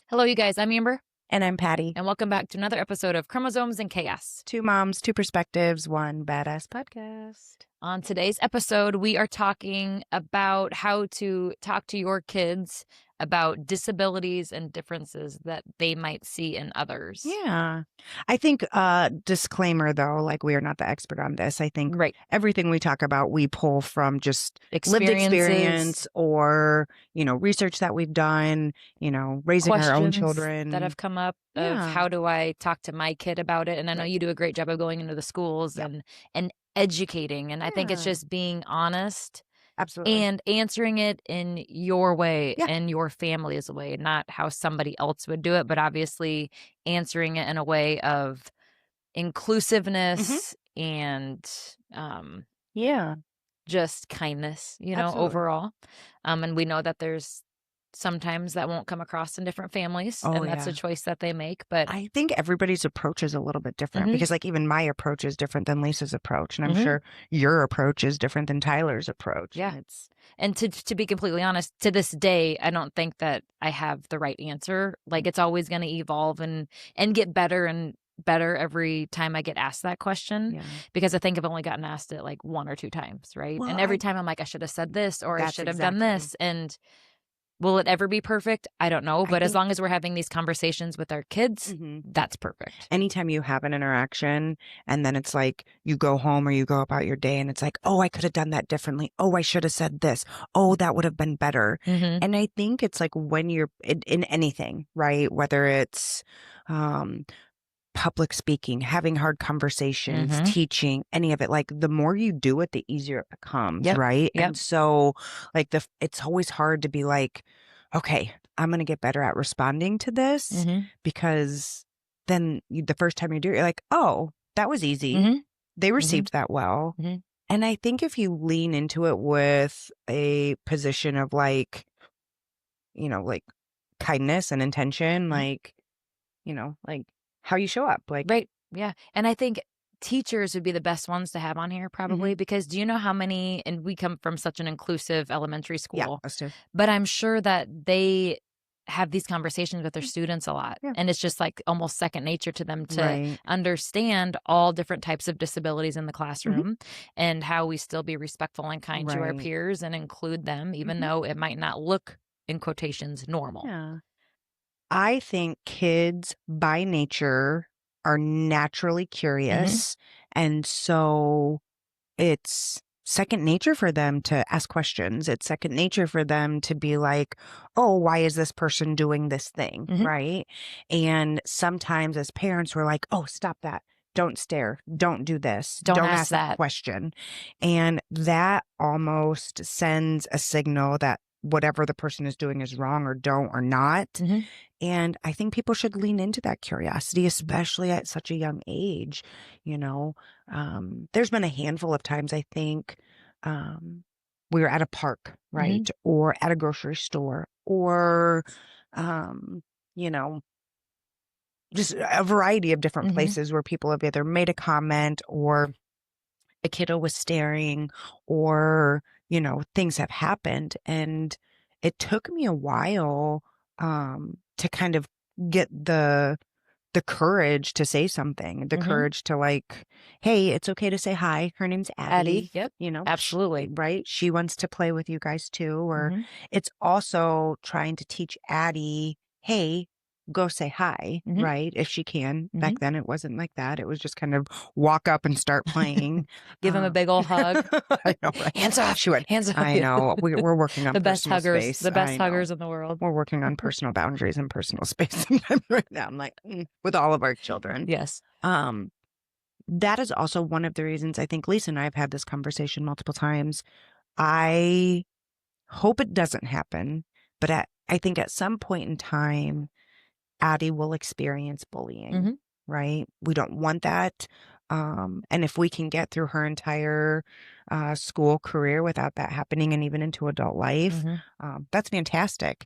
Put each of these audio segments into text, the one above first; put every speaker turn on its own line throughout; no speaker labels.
Hello, you guys. I'm Amber,
And I'm Patty.
and welcome back to another episode of Chromosomes and Chaos.
Two moms, two perspectives, one badass podcast.
On today's episode, we are talking about how to talk to your kids about disabilities and differences that they might see in others.
Yeah. I think, disclaimer though, like we are not the expert on this. I think
Right.
everything we talk about, we pull from just lived
Experiences,
experience or, research that we've done, raising our own
questions
children.
that have come up of
Yeah.
how do I talk to my kid about it? And I know
Right.
you do a great job of going into the schools
Yep.
and educating. And I think it's
Yeah.
just being honest
Absolutely.
and answering it in your way
Yeah.
and your family's way, not how somebody else would do it, but obviously answering it in a way of
Hmm.
inclusiveness and
Yeah.
just kindness,
Absolutely.
overall. And we know that there's sometimes that won't come across in different families,
Oh,
and that's a
yeah.
choice that they make. But
I think everybody's approach is a little bit different
Mhm,
because, like, even my approach is different than Lisa's approach. And I'm
mhm,
sure your approach is different than Tyler's approach.
yeah.
And it's,
And to be completely honest, to this day, I don't think that I have the right answer. Like it's always going to evolve and get better and better every time I get asked that question
yeah.
because I think I've only gotten asked it like one or two times, right?
Well,
And every time I'm like, I should have said this or I
that's
should have done
exactly.
this. And will it ever be perfect? I don't know.
I
But as
think
long as we're having these conversations with our kids,
mhm.
that's perfect.
Anytime you have an interaction and then it's like you go home or you go about your day and it's like, oh, I could have done that differently. Oh, I should have said this. Oh, that would have been better.
Hmm.
And I think it's like when you're in anything, right? Whether it's, um, public speaking, having hard conversations,
Hmm.
teaching, any of it, like the more you do it, the easier it becomes,
Yep.
right?
Yep.
And so like it's always hard to be like, okay, I'm going to get better at responding to this
Hmm.
because then the first time you do it, you're like, oh, that was easy.
Hmm.
They
Hmm.
received that well.
Hmm.
And I think if you lean into it with a position of like kindness and intention, like how you show up, like,
Right. Yeah. And I think teachers would be the best ones to have on here
mhm.
probably because do you know how many, and we come from such an inclusive elementary
Yeah,
school,
us too.
but I'm sure that they have these conversations with their students a lot.
Yeah.
And it's just like almost second nature to them to
Right.
understand all different types of disabilities in the
Mhm.
classroom and how we still be respectful and kind to our
Right.
peers and include them, even
Mhm.
though it might not look, in quotations, normal.
Yeah. I think kids by nature are naturally
Hmm.
curious. And so it's second nature for them to ask questions. It's second nature for them to be like, oh, why is this person doing this thing?
Hmm.
Right. And sometimes as parents, we're like, oh, stop that. Don't stare. Don't do this.
Don't
Don't
ask
ask that
that.
question. And that almost sends a signal that whatever the person is doing is wrong or don't or not.
Hmm.
And I think people should lean into that curiosity, especially at such a young age. You know, there's been a handful of times I think we were at a park,
Hmm.
right? Or at a grocery store or, um, you know, just a variety of different
Hmm.
places where people have either made a comment or a kiddo was staring or, things have happened. And it took me a while to kind of get the courage to say something, the
Hmm.
courage to like, hey, it's okay to say hi. Her name's
Addie.
Addie.
Yep.
Sh
Absolutely.
right? She wants to play with you guys too. Or
Hmm.
it's also trying to teach Addie, hey, go say hi,
Hmm.
right? If she can.
Hmm.
Back then it wasn't like that. It was just kind of walk up and start playing.
Give him a big old hug.
I know, right?
Hands off.
She went,
Hands off.
I know. We're working on
The best
personal
huggers.
space.
The best
I know.
huggers in the world.
We're working on personal boundaries and personal space right now. I'm like, with all of our children.
Yes.
Um, that is also one of the reasons I think Lisa and I have had this conversation multiple times. I hope it doesn't happen, but I think at some point in time, Addie will experience bullying,
Hmm.
right? We don't want that. And if we can get through her entire school career without that happening and even into adult life,
Hmm.
that's fantastic.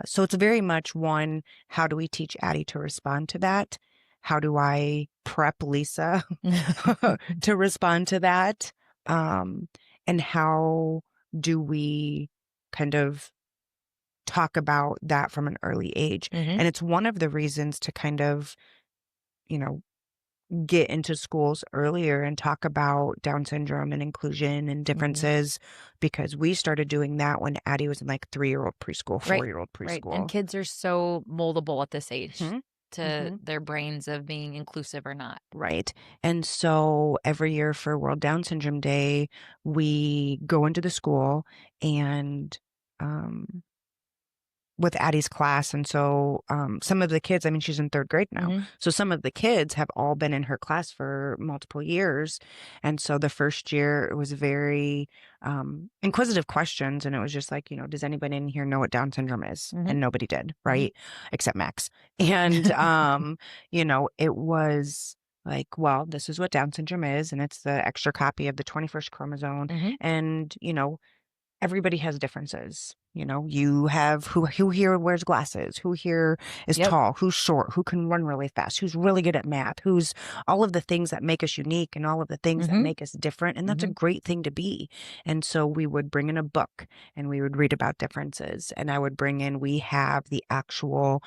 So it's very much one, how do we teach Addie to respond to that? How do I prep Lisa to respond to that? Um, and how do we kind of talk about that from an early age.
Mhm.
And it's one of the reasons to kind of, you know, get into schools earlier and talk about Down syndrome and inclusion and
Mhm.
differences, because we started doing that when Addie was in like 3-year-old preschool,
Right.
4-year-old
Right. And
preschool.
kids are so moldable at this age
Hmm.
to
Hmm.
their brains of being inclusive or not.
Right. And so every year for World Down Syndrome Day, we go into the school and um, with Addie's class. And so some of the kids, I mean, she's in 3rd grade now.
Mhm.
So some of the kids have all been in her class for multiple years. And so the first year it was very inquisitive questions. And it was just like, does anybody in here know what Down syndrome is?
Mhm.
And nobody did,
Mhm.
right? Except Max. And, it was like, well, this is what Down syndrome is. And it's the extra copy of the 21st chromosome.
Mhm.
And, everybody has differences. You have who here wears glasses, who here is
Yep.
tall, who's short, who can run really fast, who's really good at math, who's all of the things that make us unique and all of the things that
Mhm.
make us different. And that's a
Mhm.
great thing to be. And so we would bring in a book and we would read about differences. And I would bring in, we have the actual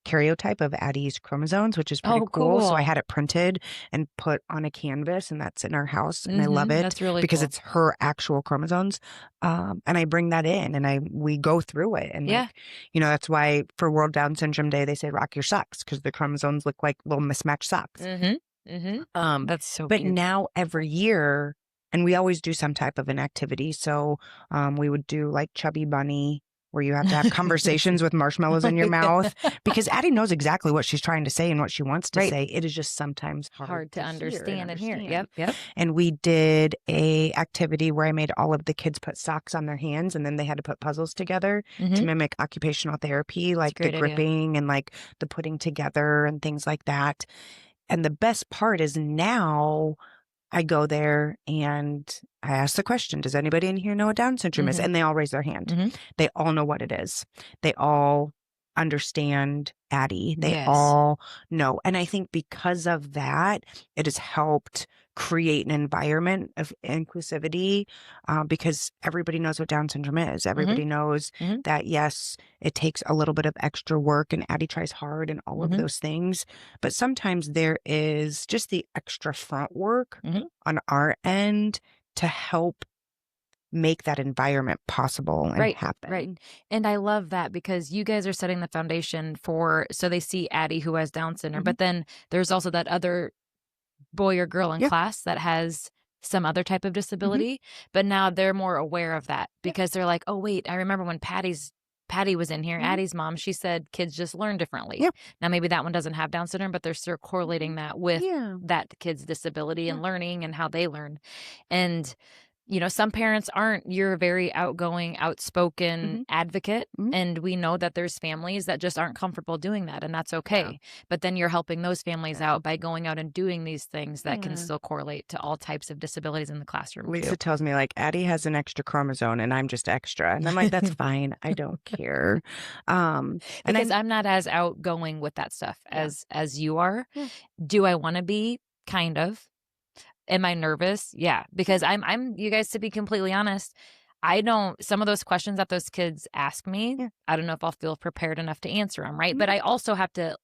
karyotype of Addie's chromosomes, which is pretty
Oh,
cool. So I
cool.
had it printed and put on a canvas, and that's in our house. And I love
Mhm.
it
That's really
because
cool.
it's her actual chromosomes. And I bring that in and we go through it. And
Yeah.
like, that's why for World Down Syndrome Day, they say rock your socks because the chromosomes look like little mismatched socks.
Mhm. Mhm.
Um,
That's so
but
cute.
now every year, and we always do some type of an activity. So we would do like Chubby Bunny, where you have to have conversations with marshmallows in your mouth, because Addie knows exactly what she's trying to say and what she wants to
Right.
say. It is just sometimes hard
Hard to
to hear and
understand and hear.
understand.
Yep. Yep.
And we did a activity where I made all of the kids put socks on their hands, and then they had to put puzzles together to
Mhm.
mimic occupational therapy,
It's a
like the
great idea.
gripping and like the putting together and things like that. And the best part is now I go there and I ask the question, does anybody in here know what Down syndrome is?
Mhm.
And they all raise their hand.
Mhm.
They all know what it is. They all understand Addie. They
Yes.
all know. And I think because of that, it has helped create an environment of inclusivity, because everybody knows what Down syndrome is.
Mhm.
Everybody knows
Mhm.
that, yes, it takes a little bit of extra work and Addie tries hard and all of
Mhm.
those things. But sometimes there is just the extra front work
Mhm.
on our end to help make that environment possible and
Right, right.
happen.
And I love that because you guys are setting the foundation for so they see Addie who has Down syndrome,
Mhm.
but then there's also that other boy or girl in
Yeah.
class that has some other type of
Mhm.
disability, but now they're more aware of that
Yeah.
because they're like, "Oh, wait, I remember when Patty was in here,
Mhm.
Addie's mom, she said kids just learn differently."
Yeah.
Now maybe that one doesn't have Down syndrome, but they're still correlating
Mhm.
that with
Yeah.
that kid's disability
Yeah.
and learning and how they learn. And some parents aren't your very outgoing, outspoken
Mhm.
advocate.
Mhm.
And we know that there's families that just aren't comfortable doing that, and that's
Yeah.
okay. But then you're helping those families
Yeah.
out by going out and doing these things that can
Yeah.
still correlate to all types of disabilities in the classroom
Lisa
too.
tells me like Addie has an extra chromosome and I'm just extra. And I'm like, that's fine. I don't care. And
Because
I'm
I'm not as outgoing with that stuff
yeah.
as you are.
Yeah.
Do I want to be? Kind of. Am I nervous? Yeah,
Yeah.
because I'm you guys, to be completely honest, I don't some of those questions that those kids ask me,
Yeah.
I don't know if I'll feel prepared enough to answer them, right? But
Mhm.
I also have to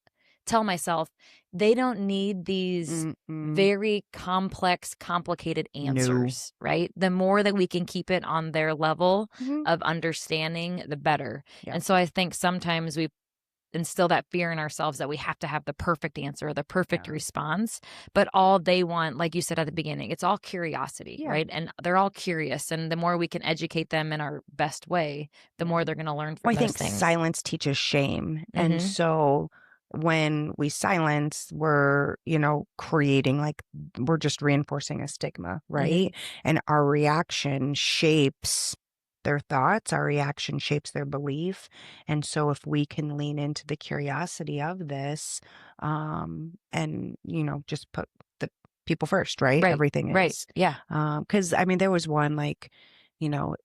tell myself they don't need these
Mm-mm.
very complex, complicated
No.
answers, right? The more that we can keep it on their level
Mhm.
of understanding, the better.
Yeah.
And so I think sometimes we instill that fear in ourselves that we have to have the perfect answer, the perfect
Yeah.
response. But all they want, like you said at the beginning, it's all curiosity,
Yeah.
right? And they're all curious. And the more we can educate them in our best way, the
Yeah.
more they're going to learn
Well,
from
I
those
think
things.
silence teaches shame. And
Hmm.
so when we silence, we're, creating like we're just reinforcing a stigma,
Hmm.
right? And our reaction shapes their thoughts, our reaction shapes their belief. And so if we can lean into the curiosity of this, and, just put the people first, right?
Right.
Everything
Right.
is.
Yeah.
Because I mean, there was one like, you know,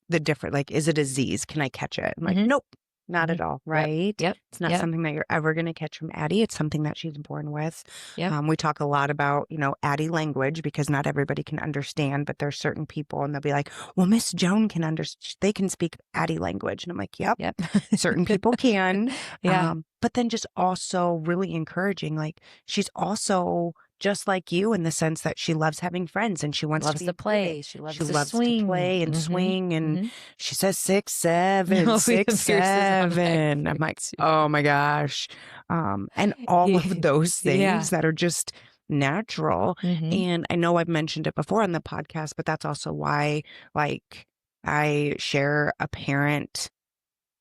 the different, like, is it a disease? Can I catch it? I'm like,
Hmm.
nope. not at
Mhm.
all,
Yep.
right?
Yep.
It's not
Yep.
something that you're ever going to catch from Addie. It's something that she's born with.
Yep.
We talk a lot about, Addie language because not everybody can understand, but there's certain people and they'll be like, well, Miss Joan can understand, they can speak Addie language. And I'm like, yep,
Yep.
certain people can.
Yeah.
But then just also really encouraging, like she's also just like you in the sense that she loves having friends and she wants to
Loves
be
to
included.
play. She
She
loves to
loves to
swing.
play and
Mhm.
swing and
Mhm.
she says 6'7",
No,
six
Pierce is on my
seven. I'm
brain
like,
too.
oh my gosh. And all of
He
those things
yeah.
that are just natural.
Mhm.
And I know I've mentioned it before on the podcast, but that's also why, like, I share a parent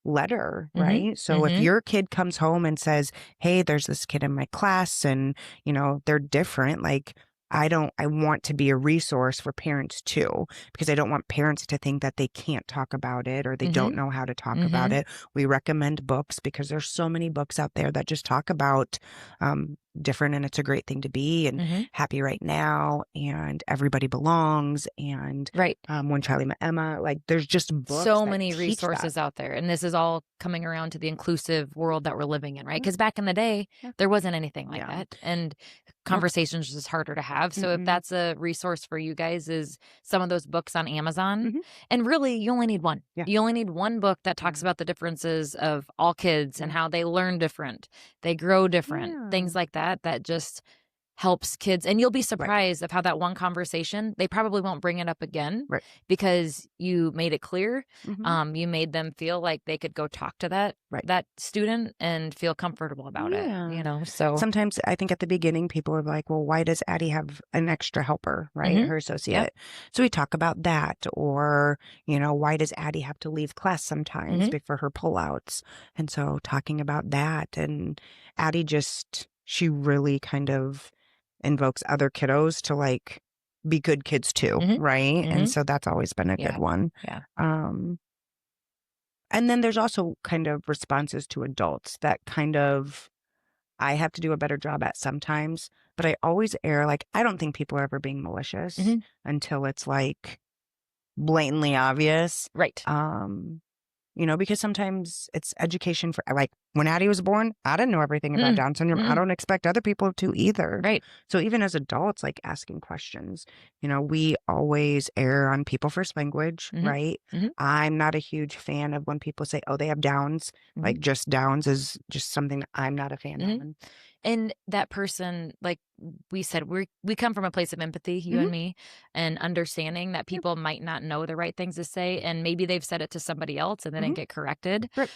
letter,
Mhm.
right? So if
Mhm.
your kid comes home and says, "Hey, there's this kid in my class and, they're different," like I want to be a resource for parents too, because I don't want parents to think that they can't talk about it or they don't
Mhm.
know how to talk about
Mhm.
it. We recommend books because there's so many books out there that just talk about different and it's a great thing to be and
Mhm.
happy right now and everybody belongs and
Right.
when Charlie met Emma, like there's just books
So
that
many
teach that.
resources out there, and this is all coming around to the inclusive world that we're living in, right?
Yeah.
Because back in the day,
Yeah.
there wasn't anything like
Yeah.
that, and
Nope.
conversations just harder to have. So if
Mm-mm.
that's a resource for you guys, is some of those books on Amazon,
Mhm.
and really, you only need one.
Yeah.
You only need one book that talks
Yeah.
about the differences of all kids and
Yeah.
how they learn different, they grow different,
Yeah.
things like that, that just helps kids, and you'll be
Right.
surprised of how that one conversation, they probably won't bring it up again
Right.
because you made it clear.
Mhm.
You made them feel like they could go talk to
Right.
that student and feel comfortable about it,
Yeah.
so
Sometimes I think at the beginning people are like, well, why does Addie have an extra helper, right?
Mhm.
Her
Yep.
associate. So we talk about that. Or, why does Addie have to leave class sometimes
Mhm.
before her pullouts? And so talking about that and Addie she really kind of invokes other kiddos to like be good kids too,
Mhm.
right? And
Mhm.
so that's always been a good
Yeah.
one.
Yeah.
Um, and then there's also kind of responses to adults that kind of I have to do a better job at sometimes, but I always err like I don't think people are ever being malicious
Mhm.
until it's like blatantly obvious.
Right.
Um, because sometimes it's education for like when Addie was born, I didn't know everything about
Mm-mm.
Down syndrome. I
Mm-mm.
don't expect other people to either.
Right.
So even as adults, like asking questions, we always err on people first language,
Mhm.
right?
Mhm.
I'm not a huge fan of when people say, oh, they have Downs.
Mhm.
Like just Downs is just something that I'm not a fan
Mhm.
on.
And that person, like we said, we come from a place of empathy, you
Hmm.
and me, and understanding that
Yeah.
people might not know the right things to say, and maybe they've said it to somebody else and they
Hmm.
didn't get corrected.
Right.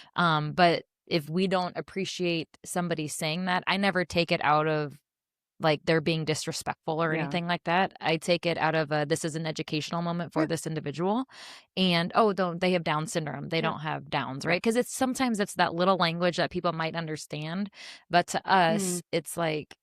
But if we don't appreciate somebody saying that, I never take it out of like they're being disrespectful or
Yeah.
anything like that. I take it out of this is an educational moment for
Yeah.
this individual. And oh, don't they have Down syndrome? They
Yeah.
don't have Downs,
Yeah.
right? Because it's sometimes it's that little language that people might understand, but to
Mm.
us, it's like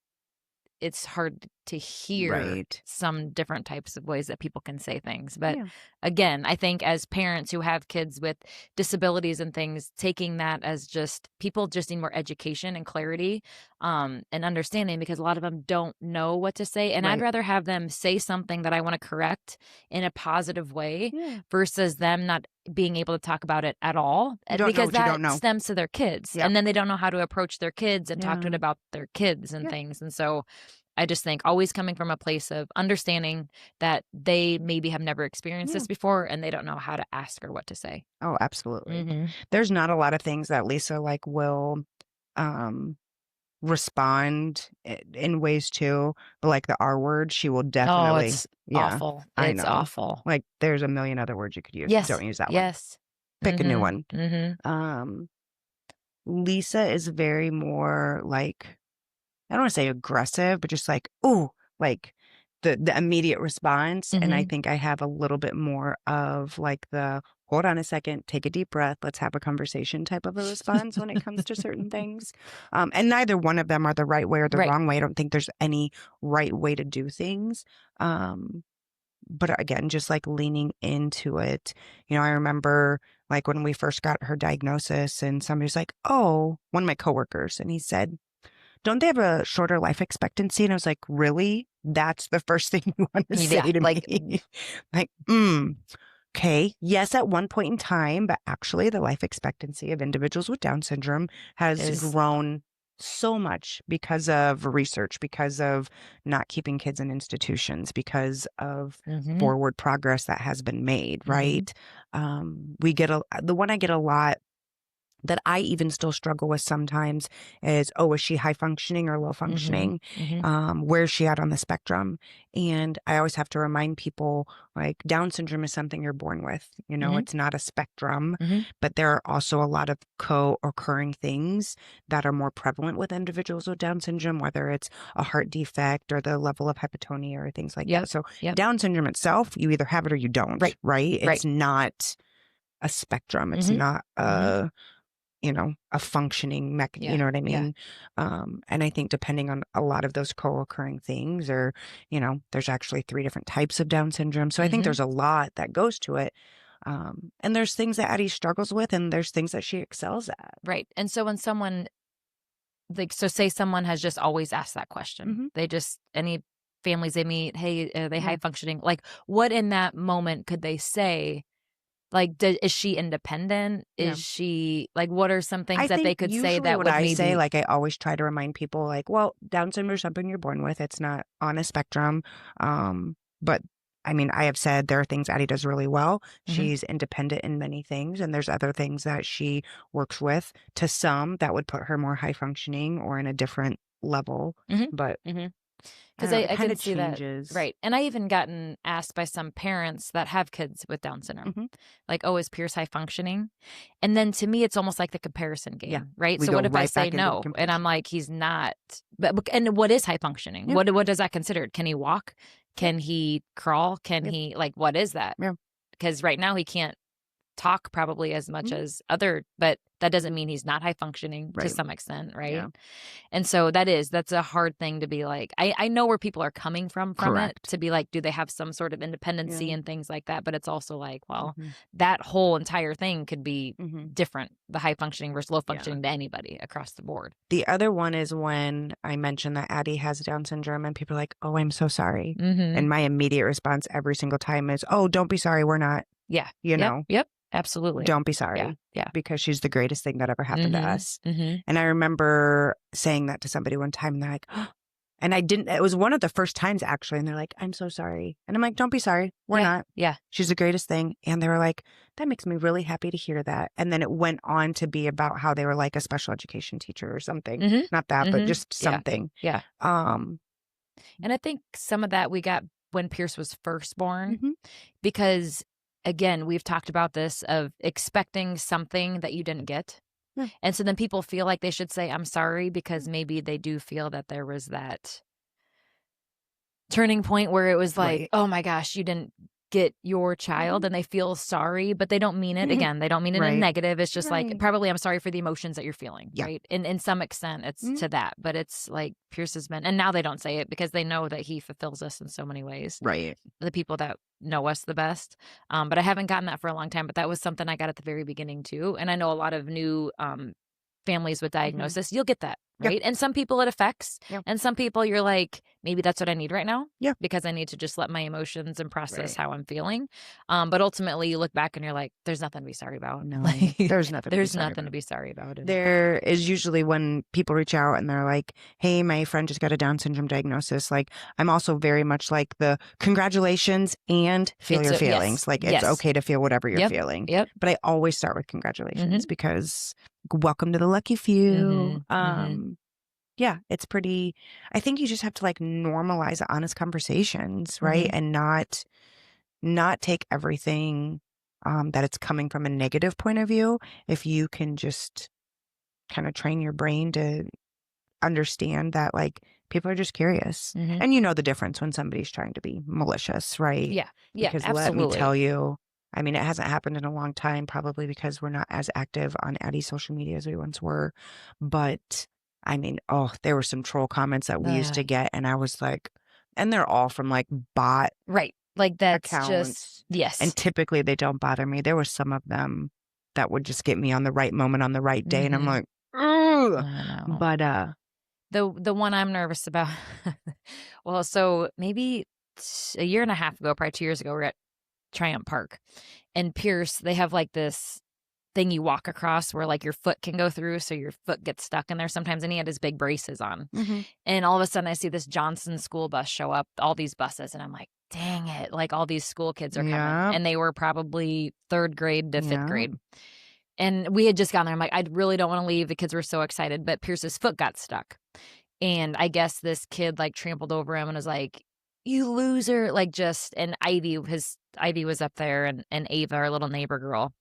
it's hard to hear
Right.
some different types of ways that people can say things. But
Yeah.
again, I think as parents who have kids with disabilities and things, taking that as just people just need more education and clarity and understanding because a lot of them don't know what to say. And I'd
Right.
rather have them say something that I want to correct in a positive way
Yeah.
versus them not being able to talk about it at all
You don't know
because
what you
that
don't know.
stems to their kids
Yeah.
and then they don't know how to approach their kids and talk to it
Yeah.
about their kids and
Yeah.
things. And so I just think always coming from a place of understanding that they maybe have never experienced
Yeah.
this before and they don't know how to ask or what to say.
Oh, absolutely.
Mhm.
There's not a lot of things that Lisa like will um respond in ways to, but like the R word, she will
Oh,
definitely.
it's
Yeah,
awful.
I
It's
know.
awful.
Like there's a million other words you could use.
Yes.
Don't use that one.
Yes.
Pick a new
Mhm.
one.
Mhm.
Um Lisa is very more like I don't want to say aggressive, but just like, oh, like the immediate response. And I
Mhm.
think I have a little bit more of like the hold on a second, take a deep breath, let's have a conversation type of a response when it comes to certain things. And neither one of them are the right way or the
Right.
wrong way. I don't think there's any right way to do things. But again, just like leaning into it. I remember like when we first got her diagnosis and somebody's like, oh, one of my coworkers, and he said, don't they have a shorter life expectancy? And I was like, really? That's the first thing you want to
Yeah,
say to
like
me? Like, mm. Okay, yes, at one point in time, but actually, the life expectancy of individuals with Down syndrome has
Is
grown so much because of research, because of not keeping kids in institutions, because of
Mhm,
forward progress that has been made,
mhm,
right? We get the one I get a lot that I even still struggle with sometimes is, oh, is she high functioning or low
mhm,
functioning?
mhm,
Where's she at on the spectrum? And I always have to remind people like Down syndrome is something you're born with. You know,
mhm,
it's not a spectrum,
mhm.
but there are also a lot of co occurring things that are more prevalent with individuals with Down syndrome, whether it's a heart defect or the level of hypotonia or things like that.
Yep,
So,
yep.
Down syndrome itself, you either have it or you don't,
Right,
right?
right.
It's not a spectrum. It's
Mhm,
not
mhm.
a functioning you
Yeah,
know what I
yeah.
mean? And I think depending on a lot of those co-occurring things or, there's actually 3 different types of Down syndrome. So I think
Mhm.
there's a lot that goes to it. And there's things that Addie struggles with and there's things that she excels at.
Right, and so when someone like, so say someone has just always asked that question.
Mhm.
They just any families they meet, "Hey, are they high
Yeah.
functioning?" Like, what in that moment could they say? Like, is she independent?
Yeah.
Is she like, what are some things
I
that they
think
could say
usually
that
what
would
I say,
maybe
like, I always try to remind people, like, well, Down syndrome is something you're born with. It's not on a spectrum. But I mean, I have said there are things Addie does really well.
Mhm,
She's independent in many things, and there's other things that she works with. To some, that would put her more high functioning or in a different level.
mhm,
But
mhm.
I
'Cause
don't know, it
I
kind
can
of
see that.
changes.
Right, and I even gotten asked by some parents that have kids with Down syndrome,
Hmm.
like, "Oh, is Pierce high functioning?" And then to me, it's almost like the comparison
Yeah.
game, right?
We
So
go
what if I
right
say
back into the
no? And I'm
comparison.
like, "He's not." But and what is high functioning?
Yeah.
What does that considered? Can he walk?
Yep.
Can he crawl? Can
Yep.
he like, what is that?
Yeah.
Because right now he can't talk probably as much
Mhm.
as other but that doesn't mean he's not high functioning to
Right.
some extent, right?
Yeah.
And so that's a hard thing to be like I know where people are coming from it
Correct.
to be like, do they have some sort of independency
Yeah.
and things like that? But it's also like, well,
Hmm.
that whole entire thing could be
Hmm.
different, the high functioning versus low
Yeah.
functioning to anybody across the board.
The other one is when I mentioned that Addie has Down syndrome and people are like, "Oh, I'm so sorry." And
Mhm.
my immediate response every single time is, "Oh, don't be sorry, we're not,
Yeah.
you
Yep.
know,
Yep. Absolutely.
don't be
Yeah.
sorry
Yeah.
because she's the greatest thing that ever happened to
Mhm.
us."
Mhm.
And I remember saying that to somebody one time and they're like, and I didn't, it was one of the first times actually. And they're like, "I'm so sorry." And I'm like, "Don't be sorry. We're
Yeah.
not.
Yeah.
She's the greatest thing." And they were like, "That makes me really happy to hear that." And then it went on to be about how they were like a special education teacher or something.
Mhm.
Not that, but
Mhm.
just
Yeah.
something.
Yeah.
Um,
And I think some of that we got when Pierce was first born
mhm.
because again, we've talked about this of expecting something that you didn't get.
Yeah,
And so then people feel like they should say, I'm sorry,
yeah.
because maybe they do feel that there was that turning point where it was like,
Right.
"Oh my gosh, you didn't get your child,"
Mhm.
and they feel sorry, but they don't mean it. Again, they don't mean it in a
Right.
negative. It's just like,
Right.
probably, "I'm sorry for the emotions that you're feeling,"
Yeah.
right? In some extent, it's
Mhm.
to that, but it's like Pierce has been and now they don't say it because they know that he fulfills us in so many ways,
Right.
the people that know us the best. But I haven't gotten that for a long time, but that was something I got at the very beginning too, and I know a lot of new, families with
Mhm.
diagnosis, you'll get that,
Yeah.
right? And some people it affects,
Yeah.
and some people you're like, maybe that's what I need right now
Yeah.
because I need to just let my emotions and process
Right.
how I'm feeling. But ultimately, you look back and you're like, there's nothing to be sorry about.
No,
Like,
there's nothing to be
there's
sorry
nothing to
about.
be sorry about. And
There is usually when people reach out and they're like, "Hey, my friend just got a Down syndrome diagnosis." Like, I'm also very much like the congratulations and feel
it's
your
a yes,
feelings. Like, it's
yes,
okay to feel whatever you're
yep,
feeling.
yep,
But I always start with congratulations
mm-hmm,
because welcome to the lucky few.
mm-hmm, mm-hmm,
Yeah, it's pretty, I think you just have to like normalize honest conversations, right?
mm-hmm,
And not take everything that it's coming from a negative point of view. If you can just kind of train your brain to understand that like people are just curious.
mm-hmm.
And you know the difference when somebody's trying to be malicious, right?
Yeah, yeah,
Because let me
absolutely.
tell you, I mean, it hasn't happened in a long time, probably because we're not as active on Addie's social media as we once were. But I mean, oh, there were some troll comments that we used
Uh,
to get, and I was like, and they're all from like bot
right. Like that's just
accounts. And
yes.
typically they don't bother me. There were some of them that would just get me on the right moment on the right day. And I'm
Mm-hmm.
like, ugh.
I know.
But
The one I'm nervous about well, so maybe a year and a half ago, probably 2 years ago, we're at Triumph Park, And Pierce, they have like this thing you walk across where like your foot can go through, so your foot gets stuck in there sometimes, and he had his big braces on.
Mhm.
And all of a sudden I see this Johnson school bus show up, all these buses, and I'm like, dang it, like all these school kids are coming.
Yep.
And they were probably 3rd grade to 5th
Yep.
grade. And we had just gotten there. I'm like, I really don't want to leave. The kids were so excited, but Pierce's foot got stuck. And I guess this kid like trampled over him and was like, "You loser!" Like just, and Ivy was up there, and Ava, our little neighbor girl,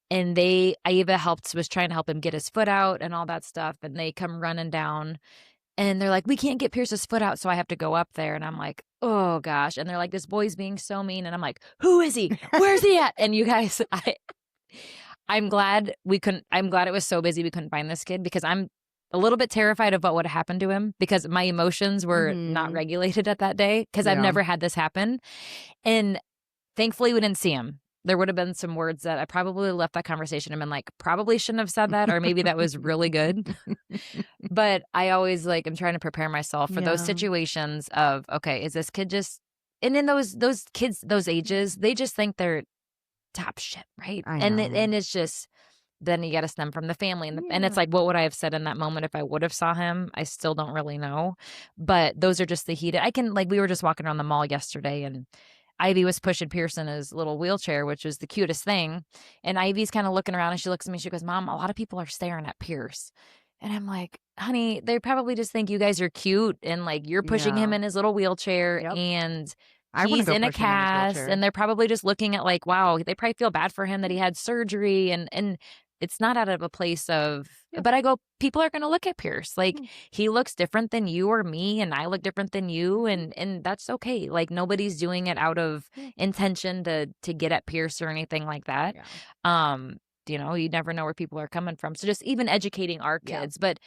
and Ava was trying to help him get his foot out and all that stuff, and they come running down, and they're like, "We can't get Pierce's foot out, so I have to go up there." And I'm like, "Oh gosh!" And they're like, "This boy's being so mean," and I'm like, "Who is he? Where's he at?" And you guys, I'm glad it was so busy we couldn't find this kid, because I'm a little bit terrified of what would have happened to him, because my emotions were not
Mhm.
regulated at that day, because I've
Yeah.
never had this happen. And thankfully we didn't see him. There would have been some words that I probably left that conversation and been like, probably shouldn't have said that, or maybe that was really good. But I always like, I'm trying to prepare myself for those
Yeah.
situations of, okay, is this kid just, and in those kids, those ages, they just think they're top shit, right?
I
And
know.
it's just, then you got to stem from the family, and it's
Yeah.
like, what would I have said in that moment if I would have saw him? I still don't really know. But those are just the heated. I can, like, we were just walking around the mall yesterday, and Ivy was pushing Pierce in his little wheelchair, which was the cutest thing. And Ivy's kind of looking around, and she looks at me. She goes, "Mom, a lot of people are staring at Pierce." And I'm like, "Honey, they probably just think you guys are cute, and like you're pushing him
Yeah.
in his little wheelchair,
Yep.
and
I wanna
he's
go
in a
push him in his
cast,
wheelchair.
and they're probably just looking at like, wow, they probably feel bad for him that he had surgery, and it's not out of a place of,
Yeah.
but I go, people are going to look at Pierce. Like,
Mm.
he looks different than you or me, and I look different than you.
Mhm.
And that's okay. Like, nobody's doing it out of
Yeah.
intention to get at Pierce or anything like that.
Yeah.
Um, you never know where people are coming from. So just even educating our
Yeah.
kids. But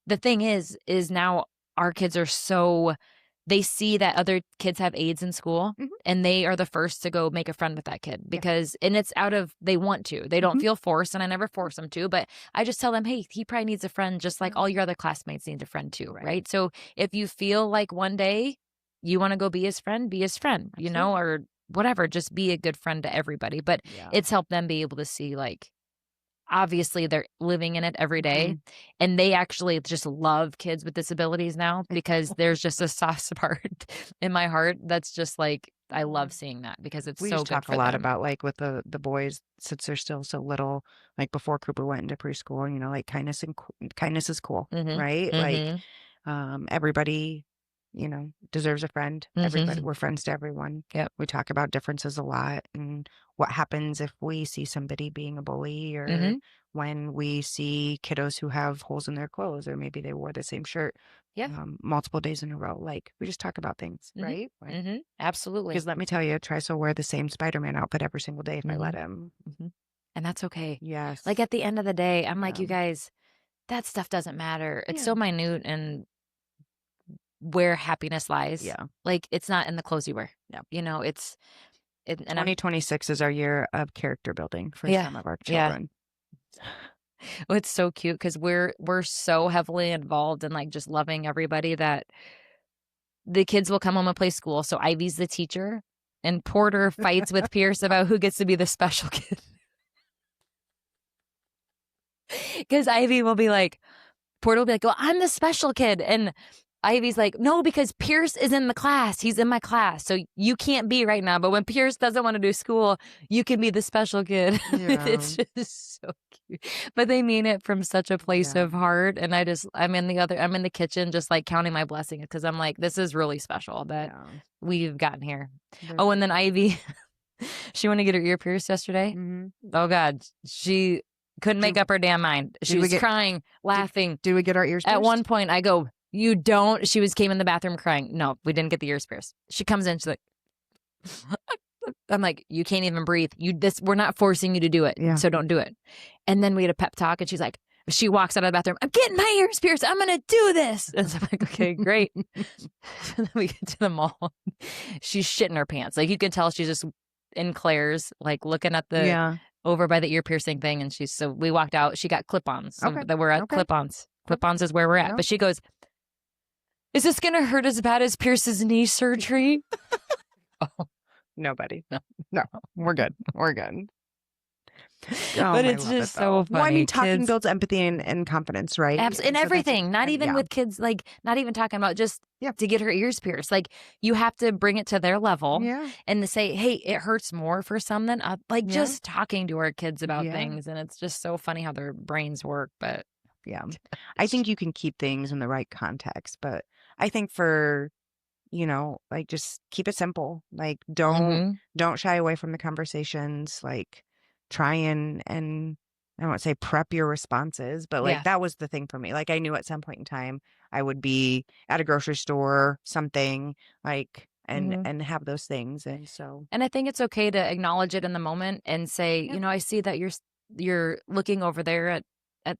the thing is now our kids are so, they see that other kids have AIDS in school,
Mhm.
and they are the first to go make a friend with that kid,
Yeah.
because, and it's out of, they want to, they don't
Mhm.
feel forced, and I never force them to, but I just tell them, hey, he probably needs a friend just like
Yeah.
all your other classmates need a friend too,
Right.
right? So if you feel like one day you want to go be his friend,
Absolutely.
or whatever, just be a good friend to everybody. But
Yeah.
it's helped them be able to see, like, obviously they're living in it every day,
Mhm.
and they actually just love kids with disabilities now, because there's just a soft spot in my heart that's just like, I love seeing that, because it's
We
so
just
good
talk a
for
lot
them.
about, like, with the boys, since they're still so little, like, before Cooper went into preschool, like, kindness is cool,
Mhm.
right? Like,
Mhm.
everybody, deserves a friend. Everybody,
Mhm.
we're friends to everyone.
Yep.
We talk about differences a lot and what happens if we see somebody being a bully, or
Mhm.
when we see kiddos who have holes in their clothes, or maybe they wore the same shirt,
Yeah.
multiple days in a row. Like, we just talk about things,
Mhm.
right? Like,
Mhm. Absolutely.
because let me tell you, Trice will wear the same Spider-Man outfit every single day if I let
Mhm.
him.
Mhm. And that's okay. Like,
Yes.
at the end of the day, I'm like,
Yeah.
you guys, that stuff doesn't matter. It's
Yeah.
so minute, and where happiness lies.
Yeah.
Like, it's not in the clothes you wear.
Yeah.
It's and I'm,
2026 is our year of character building for
yeah.
some of our
Yeah.
children.
Well, it's so cute, because we're so heavily involved in like just loving everybody, that the kids will come home and play school. So Ivy's the teacher, and Porter fights with Pierce about who gets to be the special kid. Because Ivy will be like, Porter will be like, "Well, I'm the special kid," and Ivy's like, "No, because Pierce is in the class. He's in my class, so you can't be right now. But when Pierce doesn't want to do school, you can be the special kid."
Yeah.
It's just so cute, but they mean it from such a place
Yeah.
of heart. And I'm in the kitchen, just like counting my blessings, because I'm like, this is really special that
Yeah.
we've gotten here.
They're
Oh, and then
very
Ivy, she wanted to get her ear pierced yesterday.
Mhm.
Oh God, she couldn't make
Did
up her damn mind. She
did we
was
get
crying,
did
laughing.
did we get our ears
At one
pierced?
point, I go, "You don't." She came in the bathroom crying. No, we didn't get the ears pierced. She comes in. She's like, I'm like, "You can't even breathe. We're not forcing you to do it,
Yeah.
so don't do it." And then we had a pep talk, and she's like, she walks out of the bathroom. "I'm getting my ears pierced. I'm gonna do this." And so I'm like, "Okay, great." And then we get to the mall. She's shitting her pants. Like, you can tell she's just in Claire's, like looking at the
Yeah.
over by the ear piercing thing. And so we walked out. She got clip-ons. So
Okay.
that we're at
Okay.
clip-ons.
Okay.
Clip-ons is where we're at.
Yeah.
But she goes, "Is this gonna hurt as bad as Pierce's knee surgery?" Oh,
Nobody.
no.
No. We're good. We're good. Oh,
But
I
it's
love it
just so
though. Well, I mean,
funny.
talking
Kids
builds empathy and confidence, right?
in
And so that's,
everything, not even
yeah,
with kids, like, not even talking about just
yeah,
to get her ears pierced, like, you have to bring it to their level
yeah,
and to say, "Hey, it hurts more for some than oth," like,
yeah,
just talking to our kids about
yeah,
things, and it's just so funny how their brains work, but
yeah. I think you can keep things in the right context, but I think for like just keep it simple. Like
Mhm.
don't shy away from the conversations. Like try and I won't say prep your responses, but like
Yeah.
that was the thing for me. Like I knew at some point in time I would be at a grocery store, something like
Mhm.
and have those things. And so
And I think it's okay to acknowledge it in the moment and say,
yeah,
I see that you're looking over there at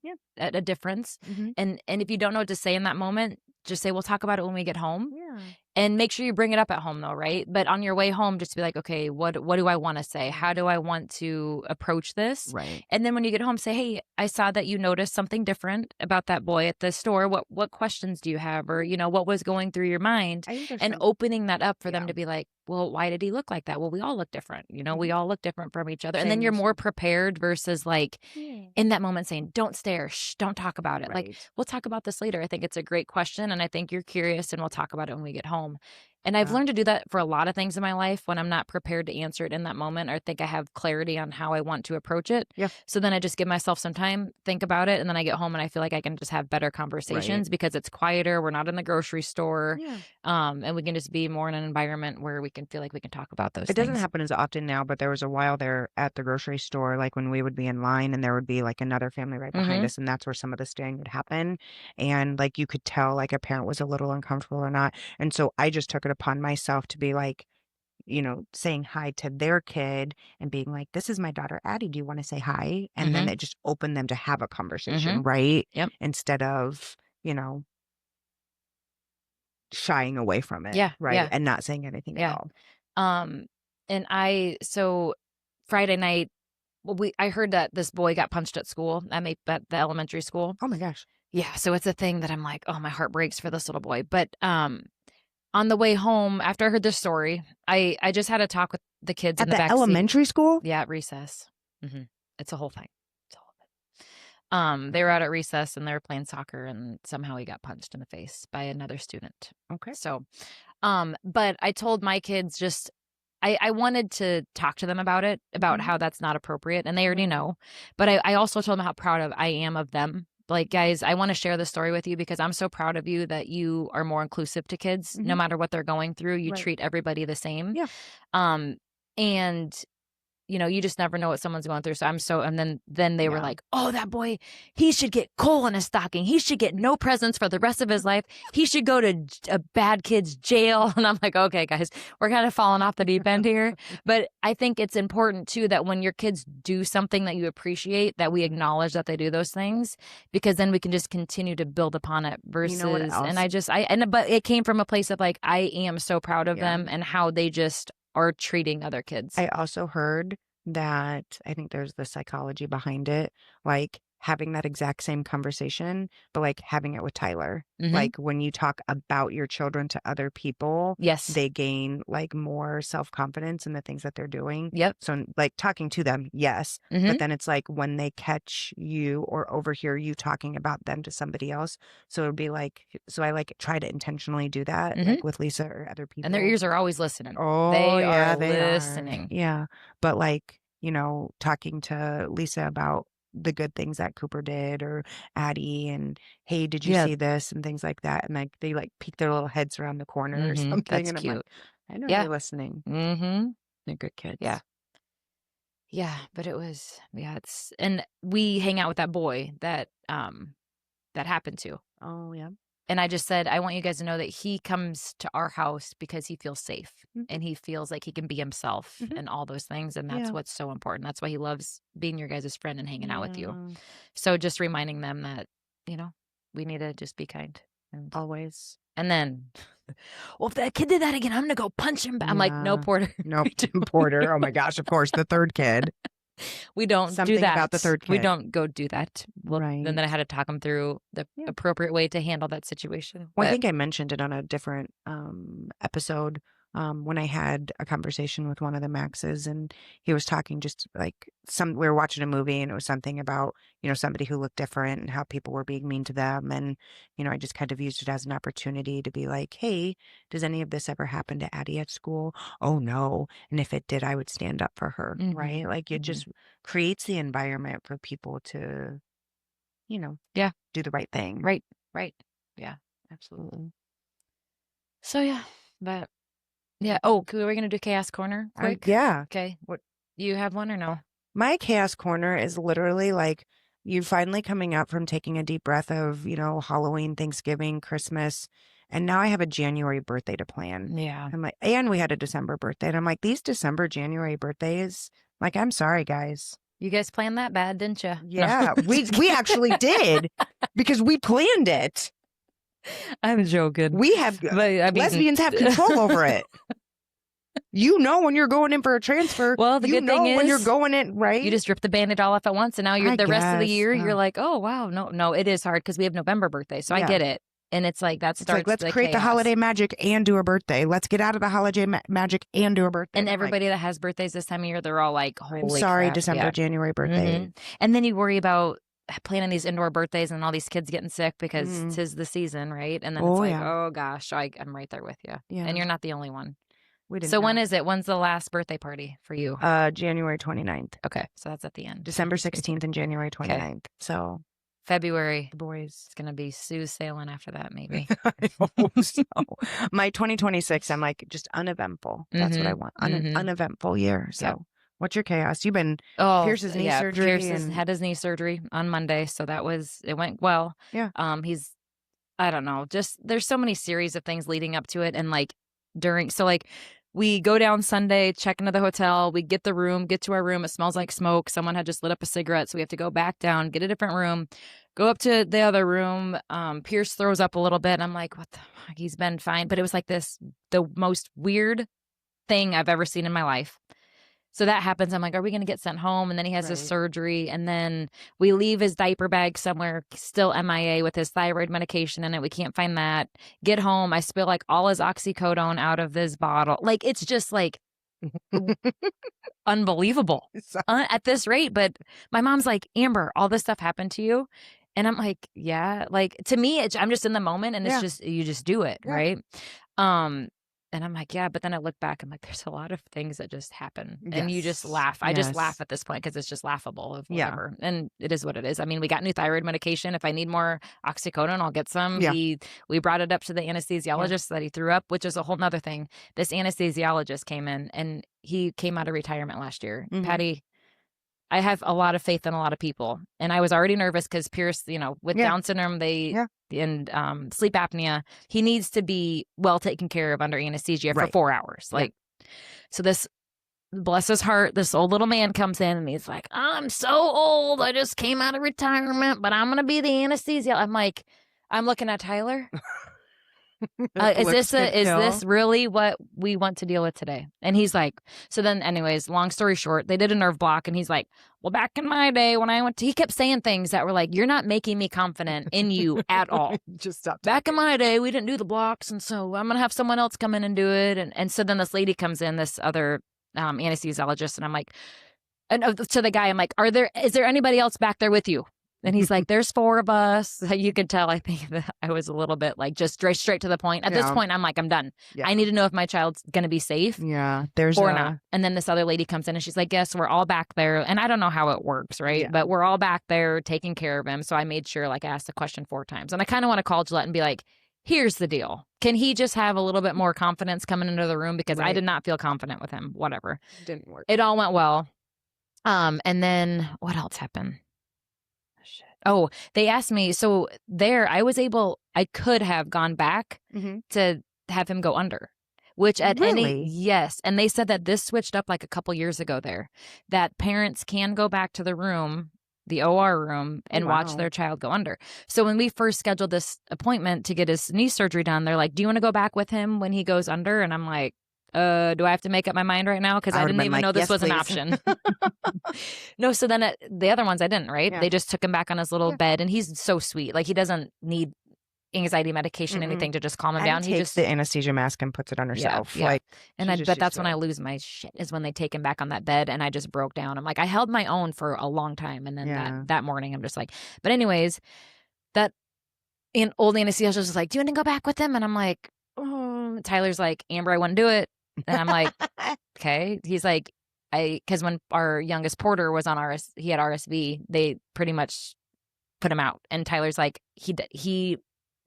yeah,
at a difference,
hmm,
and if you don't know what to say in that moment, just say, "We'll talk about it when we get home."
yeah,
And make sure you bring it up at home though, right? But on your way home, just be like, "Okay, what do I wanna say?
yeah,
How do I want to approach this?"
right.
And then when you get home, say, "Hey, I saw that you noticed something different about that boy at the store. What questions do you have?" Or,
Yeah,
what was going through your mind?
I think there's
And
some,
opening that up for them
yeah,
to be like, "Well, why did he look like that?" "Well, we all look different.
hmm,
We all look different from each other." And then
same
you're
as
more prepared versus, like,
yeah,
in that moment saying, "Don't stare. Shh, don't talk about it." Like,
right.
"We'll talk about this later." I think it's a great question, and I think you're curious, and we'll talk about it when we get home. And I've
Yeah,
learned to do that for a lot of things in my life when I'm not prepared to answer it in that moment or think I have clarity on how I want to approach it.
yeah,
So then I just give myself some time, think about it, and then I get home and I feel like I can just have better
right.
conversations because it's quieter. We're not in the grocery store.
Yeah.
And we can just be more in an environment where we can feel like we can talk about those
It doesn't
things.
happen as often now, but there was a while there at the grocery store, like when we would be in line and there would be like another family right behind
Mm-hmm.
us, and that's where some of the staring would happen. And like you could tell like a parent was a little uncomfortable or not. And so I just took it upon myself to be like, saying hi to their kid and being like, this is my daughter Addie. Do you want to say hi? And then
Mm-hmm.
it just opened them to have a
Mm-hmm.
conversation, right?
Yep.
Instead of, shying away from it,
Yeah.
right?
Yeah.
And not saying anything at
Yeah.
all.
Um, and so Friday night, well, I heard that this boy got punched at school at the elementary school.
Oh my gosh.
Yeah, so it's a thing that I'm like, "Oh, my heart breaks for this little boy." But, on the way home, after I heard this story, I just had a talk with the kids in
At
the
the
back seat.
elementary school?
Yeah, at recess. Mhm. It's a whole thing. It's a whole thing. They were
Okay.
out at recess and they were playing soccer and somehow he got punched in the face by another student.
Okay.
So, but I told my kids just I wanted to talk to them about it, about
Mhm.
how that's not appropriate, and they already
Right.
know. But I also told them how proud of I am of them. Like, guys, I want to share this story with you because I'm so proud of you that you are more inclusive to kids, no
Mhm.
matter what they're going through. You
Right.
treat everybody the same.
Yeah.
Um, and you just never know what someone's going through. So I'm so and then they were
Yeah.
like, "Oh, that boy, he should get coal in his stocking. He should get no presents for the rest of his life. He should go to a bad kid's jail." And I'm like, "Okay, guys, we're kind of falling off the deep end here." But I think it's important too that when your kids do something that you appreciate, that we acknowledge that they do those things because then we can just continue to build upon it
You know what
versus and
else?
but it came from a place of like I am so proud of
Yeah.
them and how they just are treating other kids.
I also heard that I think there's the psychology behind it, like having that exact same conversation, but like having it with Tyler.
Mhm.
Like when you talk about your children to other people,
Yes.
they gain like more self-confidence in the things that they're doing.
Yep.
So like talking to them, yes, but
Mhm.
then it's like when they catch you or overhear you talking about them to somebody else. So it'd be like, so I like try to intentionally do that,
Mhm.
like with Lisa or other
And their
people.
ears are always listening.
Oh,
They are
yeah, they are.
listening.
Yeah. But, like, talking to Lisa about the good things that Cooper did or Addie and, "Hey, did you
Yeah.
see this?" and things like that, and, like, they, like, peek their little heads around the corner or
Mhm.
something,
That's
and I'm like,
cute.
"I know
Yeah.
you're listening.
Mhm.
They're good
Yeah.
kids."
Yeah, but it's and we hang out with that boy that happened to.
Oh, yeah.
And I just said, "I want you guys to know that he comes to our house because he feels safe
Mhm,
and he feels like he can be himself
mhm.
and all those things, and that's
Yeah.
what's so important. That's why he loves being your guys' friend and hanging out with you."
Yeah.
So just reminding them that, you know, we need to just be kind
Always.
and then, "Well, if that kid did that again, I'm gonna go punch him I'm like, "No,
Yeah.
Porter,
Nope.
we do
Porter. Oh my gosh, of course, the 3rd kid.
we don't do
Something about the
that.
3rd
We
kid.
don't go do that." Well, then I
Right.
had to talk him through the
Yeah.
appropriate way to handle that situation,
Well, I
but
think I mentioned it on a different, episode, when I had a conversation with one of the Maxes, and he was talking just like we were watching a movie, and it was something about, somebody who looked different and how people were being mean to them. And, I just kind of used it as an opportunity to be like, hey, does any of this ever happen to Addie at school? Oh, no. And if it did, I would stand up for her.
Mhm.
Right. Like it
Mhm.
just creates the environment for people to,
Yeah.
do the right thing.
Right. Right. Yeah. Absolutely. So, yeah. But, yeah. Oh, we're going to do Chaos Corner quick?
Yeah.
Okay. What, you have one or no?
My chaos corner is literally like you finally coming up from taking a deep breath of, Halloween, Thanksgiving, Christmas. And now I have a January birthday to plan.
Yeah.
I'm like, and we had a December birthday. And I'm like, these December, January birthdays, like, I'm sorry, guys.
You guys planned that bad, didn't you?
Yeah,
No.
we actually did because we planned it.
I'm joking.
We have,
But, I mean,
lesbians have control over it. When you're going in for a transfer.
Well, the good thing is
when you're going in, right?
you just rip the Band-Aid all off at once, and now you're
I
the rest of the
guess,
year, you're like, oh wow, no, it is hard because we have November birthdays, so I
Yeah.
get it. And it's like that
It's
starts
like, let's
the
create the
chaos.
holiday magic and do a birthday. Let's get out of the holiday magic and do a birthday.
And
I'm like,
everybody that has birthdays this time of year, they're all like,
I'm
holy
sorry,
crap.
December,
Yeah.
January birthday.
Mhm. And then you worry about planning these indoor birthdays and all these kids getting sick because 'tis the season, right? And then it's
Oh,
like,
yeah.
oh gosh, I'm right there with you.
Yeah.
And you're not the only one.
We didn't
So when
know.
is it? When's the last birthday party for you?
January 29th.
Okay, so that's at the end.
December 16th and January 29th. So
February,
the boys.
it's gonna be Sue sailing after that, maybe.
I hope so. My 2026, I'm like, just uneventful. That's what I want. Uneventful year. So
Yep.
what's your chaos? You've been Pierce's knee
yeah,
surgery.
Pierce had his knee surgery on Monday, so it went well.
Yeah.
He's, I don't know, just there's so many series of things leading up to it, and like we go down Sunday, check into the hotel, we get to our room, it smells like smoke. Someone had just lit up a cigarette, so we have to go back down, get a different room, go up to the other room. Pierce throws up a little bit, and I'm like, what the fuck? He's been fine. But it was like the most weird thing I've ever seen in my life. So that happens. I'm like, are we going to get sent home? And then he has his surgery. And then we leave his diaper bag somewhere, still MIA with his thyroid medication in it. We can't find that. Get home. I spill like all his oxycodone out of this bottle. Like, it's just like unbelievable at this rate. But my mom's like, Amber, all this stuff happened to you. And I'm like, yeah. Like, to me, I'm just in the moment, and it's just, you just do it. Right. And I'm like, yeah, but then I look back, I'm like, there's a lot of things that just happen, and you just laugh. I just laugh at this point because it's just laughable of whatever. And it is what it is. I mean, we got new thyroid medication. If I need more oxycodone, I'll get some.
Yeah.
We brought it up to the anesthesiologist that he threw up, which is a whole nother thing. This anesthesiologist came in, and he came out of retirement last year. Patty, I have a lot of faith in a lot of people, and I was already nervous because Pierce, with Down syndrome, and sleep apnea, he needs to be well taken care of under anesthesia for 4 hours. So this, bless his heart, this old little man comes in, and he's like, I'm so old. I just came out of retirement, but I'm going to be the anesthesia. I'm like, I'm looking at Tyler. Is this really what we want to deal with today? And he's like, so then anyways, long story short, they did a nerve block, and he's like, well, back in my day when he kept saying things that were like, you're not making me confident in you at all.
Just stop.
Back in my day, we didn't do the blocks, and so I'm going to have someone else come in and do it. And so then this lady comes in, this other anesthesiologist, and I'm like, to the guy, I'm like, is there anybody else back there with you? And he's like, there's 4 of us. You could tell, I think, that I was a little bit like just straight to the point. At this point, I'm like, I'm done. Yeah. I need to know if my child's going to be safe or not. And then this other lady comes in, and she's like, yes, we're all back there. And I don't know how it works, right? Yeah. But we're all back there taking care of him. So I made sure, I asked the question 4 times. And I kind of want to call Gillette and be like, here's the deal. Can he just have a little bit more confidence coming into the room? Because I did not feel confident with him. Whatever.
Didn't work.
It all went well. And then what else happened? Oh, they asked me. So I could have gone back to have him go under, which yes. And they said that this switched up like a couple years ago there, that parents can go back to the room, the OR room, and watch their child go under. So when we first scheduled this appointment to get his knee surgery done, they're like, do you want to go back with him when he goes under? And I'm like, do I have to make up my mind right now? Because I didn't even know this was an option. No, so then the other ones I didn't, right? Yeah. They just took him back on his little bed, and he's so sweet. Like, he doesn't need anxiety medication,
Mm-mm.
anything to just calm him
Addie
down. He
takes
just
the anesthesia mask and puts it on
yeah,
herself.
yeah.
Like,
And
she's just
but
used
that's
to
when I
it.
lose my shit is when they take him back on that bed and I just broke down. I'm like, I held my own for a long time. And then
Yeah.
that morning I'm just like, but anyways, that old anesthesiologist was like, do you want to go back with him? And I'm like, oh. Tyler's like, Amber, I want to do it. And I'm like, okay. He's like, because when our youngest Porter was on he had RSV, they pretty much put him out. And Tyler's like, he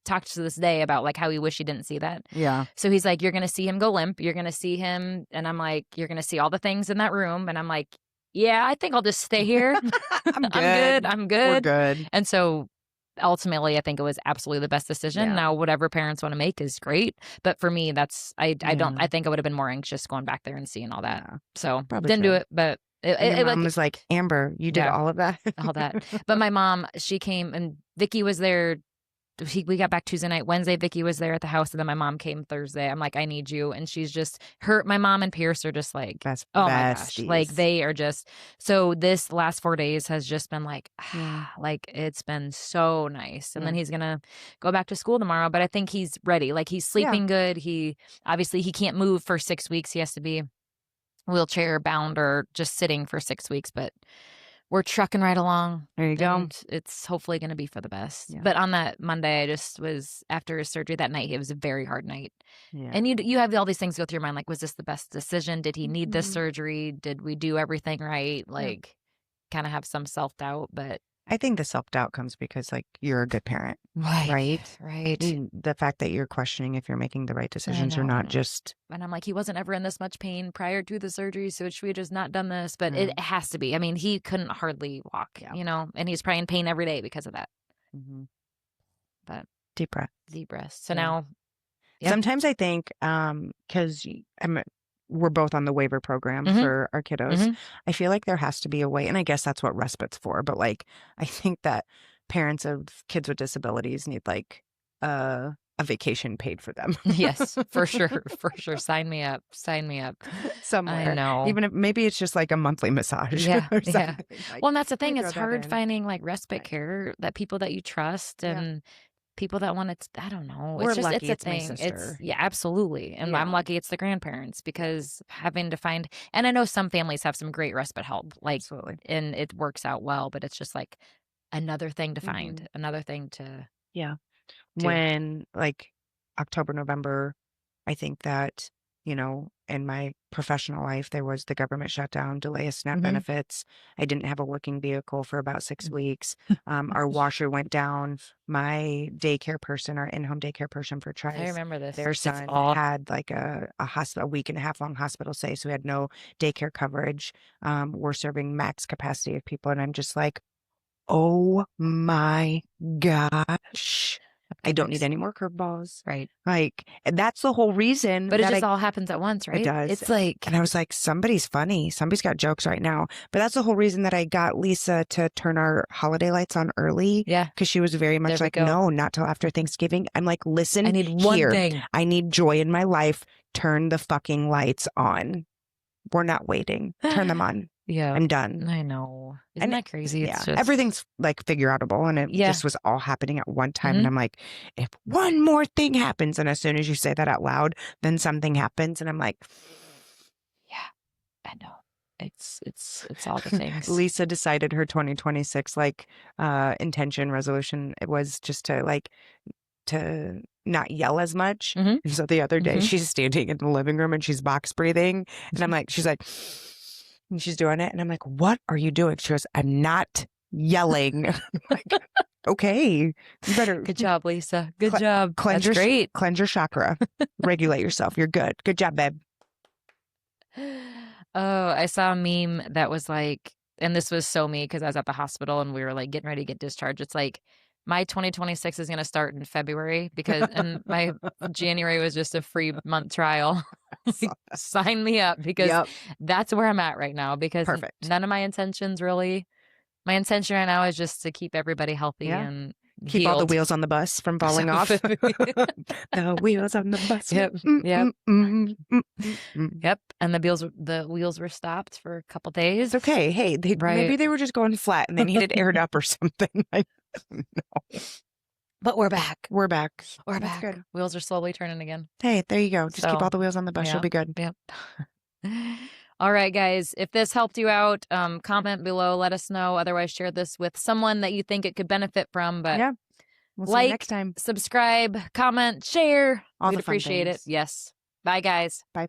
talked to this day about like how he wished he didn't see that.
Yeah.
So he's like, you're going to see him go limp. You're going to see him. And I'm like, you're going to see all the things in that room. And I'm like, yeah, I think I'll just stay here.
I'm good.
I'm good. I'm
We're
good.
good.
And so ultimately, I think it was absolutely the best decision.
Yeah.
Now, whatever parents want to make is great. But for me, I think I would have been more anxious going back there and seeing all that.
Yeah.
So
Probably
didn't
true.
do it. But
And your mom
like,
was like, Amber, you did
yeah,
all of that?
all that. But my mom, she came and Vicky was there. We got back Tuesday night. Wednesday, Vicky was there at the house, and then my mom came Thursday. I'm like, I need you, and she's just my mom and Pierce are just like,
Best
oh my gosh, like
besties.
they are just. So this last 4 days has just been like,
Yeah.
like it's been so nice. And
Yeah.
then he's gonna go back to school tomorrow, but I think he's ready. Like he's sleeping good. He obviously he can't move for 6 weeks. He has to be wheelchair bound or just sitting for 6 weeks, but we're trucking right along.
There you go.
And it's hopefully going to be for the best.
Yeah.
But on that Monday, I just was after his surgery that night. It was a very hard night.
Yeah.
And you have all these things go through your mind. Like, was this the best decision? Did he need this surgery? Did we do everything right? Like, kind of have some self-doubt, but
I think the self-doubt comes because like you're a good parent, right? The fact that you're questioning if you're making the right decisions or not just.
And I'm like, he wasn't ever in this much pain prior to the surgery, so should we just not done this? But it has to be. I mean, he couldn't hardly walk, and he's probably in pain every day because of that.
Mm-hmm.
But
deep breath.
So now,
sometimes I think because we're both on the waiver program for our kiddos. I feel like there has to be a way, and I guess that's what respite's for. But like, I think that parents of kids with disabilities need like a vacation paid for them.
Yes, for sure. Sign me up.
Somewhere.
I know.
Even if maybe it's just like a monthly massage.
Yeah.
Or something.
Yeah.
Like,
well, and that's the thing.
throw
It's
that
hard
in.
finding like respite care that people that you trust and people that want to, I don't know.
We're
It's just,
lucky
it's a
it's my
thing.
sister.
It's, absolutely. And I'm lucky it's the grandparents because having to find, and I know some families have some great respite help, like,
absolutely.
And it works out well, but it's just like another thing to find, another thing to.
Yeah. When like October, November, I think that, in my professional life, there was the government shutdown, delay of SNAP benefits. I didn't have a working vehicle for about 6 weeks. Our washer went down. My daycare person, our in-home daycare person for Trice,
I remember this.
their son had like a week and a half long hospital stay. So we had no daycare coverage. We're serving max capacity of people. And I'm just like, oh my gosh. I don't need any more curveballs.
Right.
Like, and that's the whole reason.
But it just all happens at once, right?
It does.
It's like.
And I was like, somebody's funny. Somebody's got jokes right now. But that's the whole reason that I got Lisa to turn our holiday lights on early.
Yeah.
Because she was very much like, no, not till after Thanksgiving. I'm like, listen,
I need one thing.
I need joy in my life. Turn the fucking lights on. We're not waiting. Turn them on.
Yeah.
I'm done.
I know. Isn't that crazy?
It's just. Everything's like figure outable. And it just was all happening at one time. And I'm like, if one more thing happens, and as soon as you say that out loud, then something happens. And I'm like,
I know. It's all the things.
Lisa decided her 2026 intention resolution. It was just to not yell as much. So the other day she's standing in the living room and she's box breathing. And I'm like, she's like, and she's doing it. And I'm like, what are you doing? She goes, I'm not yelling. I'm like, okay, you better.
Good job, Lisa. Good job.
Cleanse
That's great.
Cleanse your chakra. Regulate yourself. You're good. Good job, babe.
Oh, I saw a meme that was like, and this was so me because I was at the hospital and we were like getting ready to get discharged. It's like, my 2026 is going to start in February and my January was just a free month trial. Sign me up because that's where I'm at right now because none of my intentions really. My intention right now is just to keep everybody healthy and
keep
healed.
All the wheels on the bus from falling off. The wheels on the bus.
Yep. Yep. And the wheels were stopped for a couple days.
It's okay. Hey, maybe they were just going flat and they needed aired up or something. I don't know.
But we're back.
We're back.
We're
That's
back.
good.
Wheels are slowly turning again.
Hey, there you go. Just keep all
So,
the wheels on the bus. You'll
yeah,
be good.
yep. All right, guys. If this helped you out, comment below. Let us know. Otherwise, share this with someone that you think it could benefit from. But
Yeah. We'll see you next
like,
time.
subscribe, comment, share.
All
We'd
the fun
appreciate it.
things.
Yes. Bye, guys.
Bye.